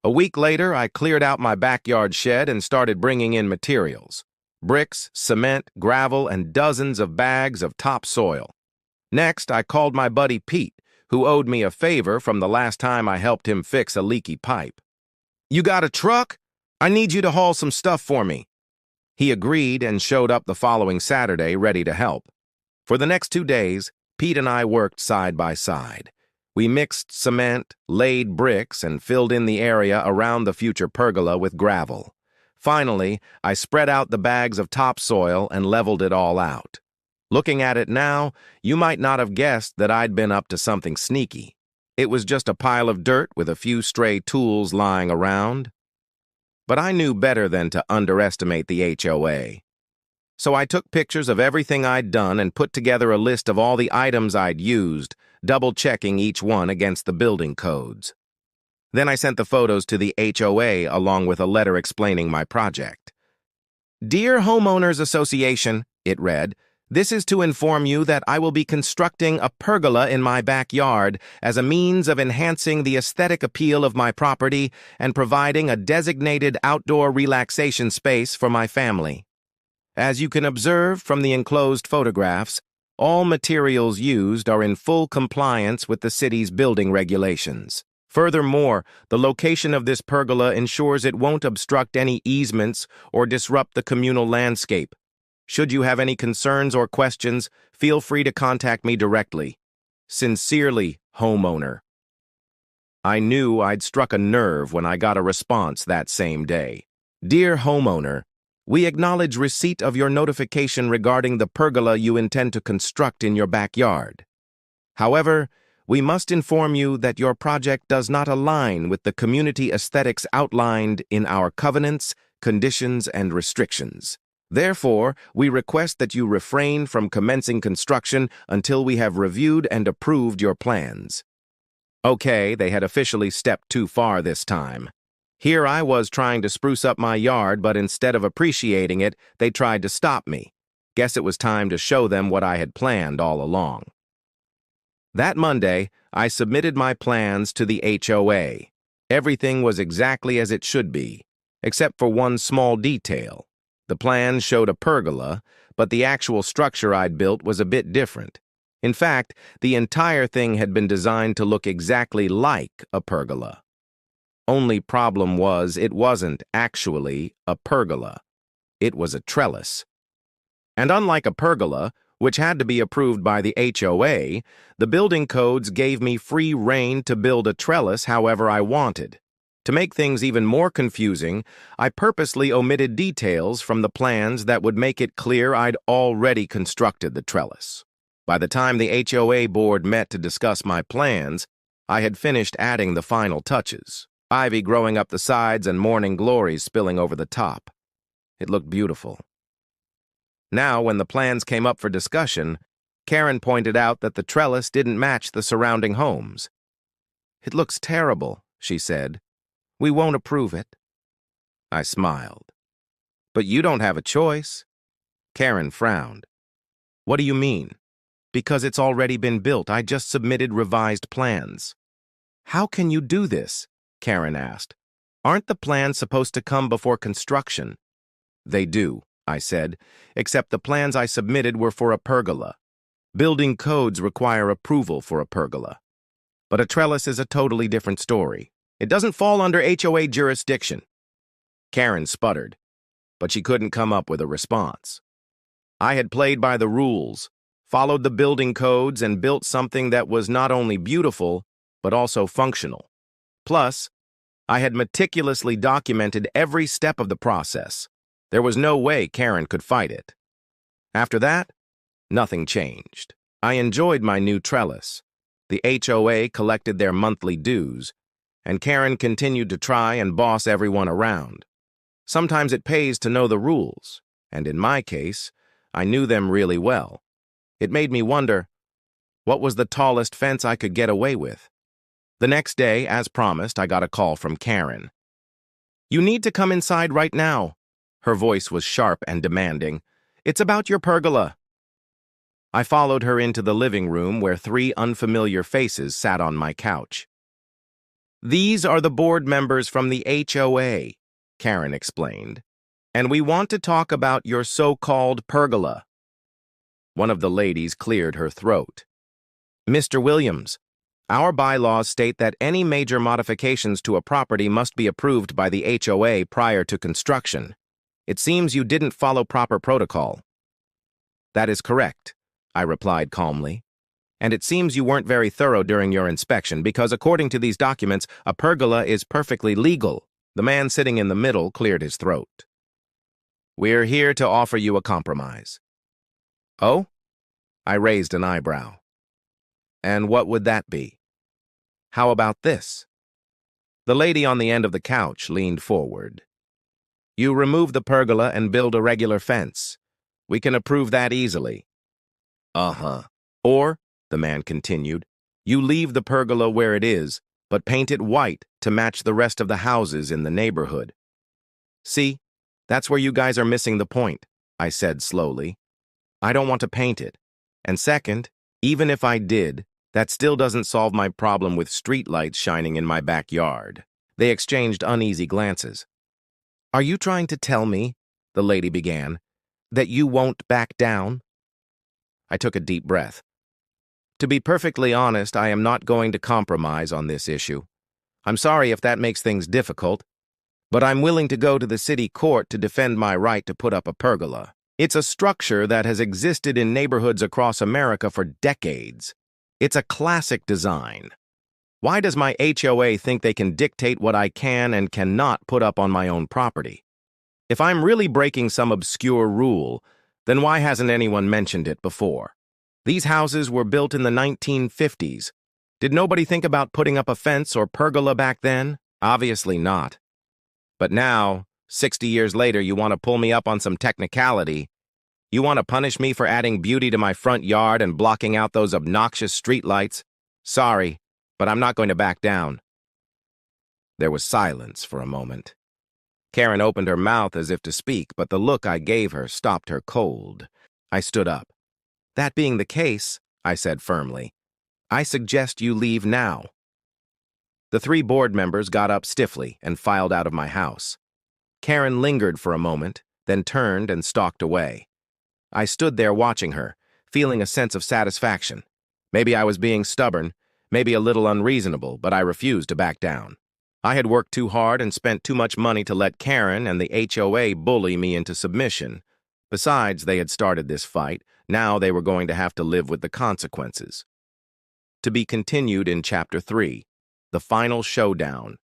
A week later, I cleared out my backyard shed and started bringing in materials: bricks, cement, gravel, and dozens of bags of topsoil. Next, I called my buddy Pete, who owed me a favor from the last time I helped him fix a leaky pipe. "You got a truck? I need you to haul some stuff for me." He agreed and showed up the following Saturday ready to help. For the next 2 days, Pete and I worked side by side. We mixed cement, laid bricks, and filled in the area around the future pergola with gravel. Finally, I spread out the bags of topsoil and leveled it all out. Looking at it now, you might not have guessed that I'd been up to something sneaky. It was just a pile of dirt with a few stray tools lying around. But I knew better than to underestimate the HOA. So I took pictures of everything I'd done and put together a list of all the items I'd used, double-checking each one against the building codes. Then I sent the photos to the HOA along with a letter explaining my project. "Dear Homeowners Association," it read, "this is to inform you that I will be constructing a pergola in my backyard as a means of enhancing the aesthetic appeal of my property and providing a designated outdoor relaxation space for my family. As you can observe from the enclosed photographs, all materials used are in full compliance with the city's building regulations. Furthermore, the location of this pergola ensures it won't obstruct any easements or disrupt the communal landscape. Should you have any concerns or questions, feel free to contact me directly. Sincerely, homeowner." I knew I'd struck a nerve when I got a response that same day. "Dear homeowner, we acknowledge receipt of your notification regarding the pergola you intend to construct in your backyard. However, we must inform you that your project does not align with the community aesthetics outlined in our covenants, conditions, and restrictions. Therefore, we request that you refrain from commencing construction until we have reviewed and approved your plans." Okay, they had officially stepped too far this time. Here I was trying to spruce up my yard, but instead of appreciating it, they tried to stop me. Guess it was time to show them what I had planned all along. That Monday, I submitted my plans to the HOA. Everything was exactly as it should be, except for one small detail. The plan showed a pergola, but the actual structure I'd built was a bit different. In fact, the entire thing had been designed to look exactly like a pergola. Only problem was it wasn't actually a pergola. It was a trellis. And unlike a pergola, which had to be approved by the HOA, the building codes gave me free rein to build a trellis however I wanted. To make things even more confusing, I purposely omitted details from the plans that would make it clear I'd already constructed the trellis. By the time the HOA board met to discuss my plans, I had finished adding the final touches. Ivy growing up the sides and morning glories spilling over the top. It looked beautiful. Now, when the plans came up for discussion, Karen pointed out that the trellis didn't match the surrounding homes. "It looks terrible," she said. "We won't approve it." I smiled. "But you don't have a choice." Karen frowned. "What do you mean?" "Because it's already been built. I just submitted revised plans." "How can you do this?" Karen asked. "Aren't the plans supposed to come before construction?" "They do," I said, "except the plans I submitted were for a pergola. Building codes require approval for a pergola. But a trellis is a totally different story. It doesn't fall under HOA jurisdiction." Karen sputtered, but she couldn't come up with a response. I had played by the rules, followed the building codes, and built something that was not only beautiful, but also functional. Plus, I had meticulously documented every step of the process. There was no way Karen could fight it. After that, nothing changed. I enjoyed my new trellis. The HOA collected their monthly dues, and Karen continued to try and boss everyone around. Sometimes it pays to know the rules, and in my case, I knew them really well. It made me wonder, what was the tallest fence I could get away with? The next day, as promised, I got a call from Karen. "You need to come inside right now." Her voice was sharp and demanding. "It's about your pergola." I followed her into the living room where 3 unfamiliar faces sat on my couch. These are the board members from the HOA, Karen explained, and we want to talk about your so-called pergola. One of the ladies cleared her throat. Mr. Williams, our bylaws state that any major modifications to a property must be approved by the HOA prior to construction. It seems you didn't follow proper protocol. That is correct, I replied calmly. And it seems you weren't very thorough during your inspection because according to these documents, a pergola is perfectly legal. The man sitting in the middle cleared his throat. We're here to offer you a compromise. Oh? I raised an eyebrow. And what would that be? How about this? The lady on the end of the couch leaned forward. You remove the pergola and build a regular fence. We can approve that easily. Uh-huh. Or, the man continued, you leave the pergola where it is, but paint it white to match the rest of the houses in the neighborhood. See, that's where you guys are missing the point, I said slowly. I don't want to paint it. And second, even if I did, that still doesn't solve my problem with streetlights shining in my backyard. They exchanged uneasy glances. Are you trying to tell me, the lady began, that you won't back down? I took a deep breath. To be perfectly honest, I am not going to compromise on this issue. I'm sorry if that makes things difficult, but I'm willing to go to the city court to defend my right to put up a pergola. It's a structure that has existed in neighborhoods across America for decades. It's a classic design. Why does my HOA think they can dictate what I can and cannot put up on my own property? If I'm really breaking some obscure rule, then why hasn't anyone mentioned it before? These houses were built in the 1950s. Did nobody think about putting up a fence or pergola back then? Obviously not. But now, 60 years later, you want to pull me up on some technicality. You want to punish me for adding beauty to my front yard and blocking out those obnoxious streetlights? Sorry, but I'm not going to back down. There was silence for a moment. Karen opened her mouth as if to speak, but the look I gave her stopped her cold. I stood up. That being the case, I said firmly, I suggest you leave now. The 3 board members got up stiffly and filed out of my house. Karen lingered for a moment, then turned and stalked away. I stood there watching her, feeling a sense of satisfaction. Maybe I was being stubborn, maybe a little unreasonable, but I refused to back down. I had worked too hard and spent too much money to let Karen and the HOA bully me into submission. Besides, they had started this fight. Now they were going to have to live with the consequences. To be continued in Chapter 3, The Final Showdown.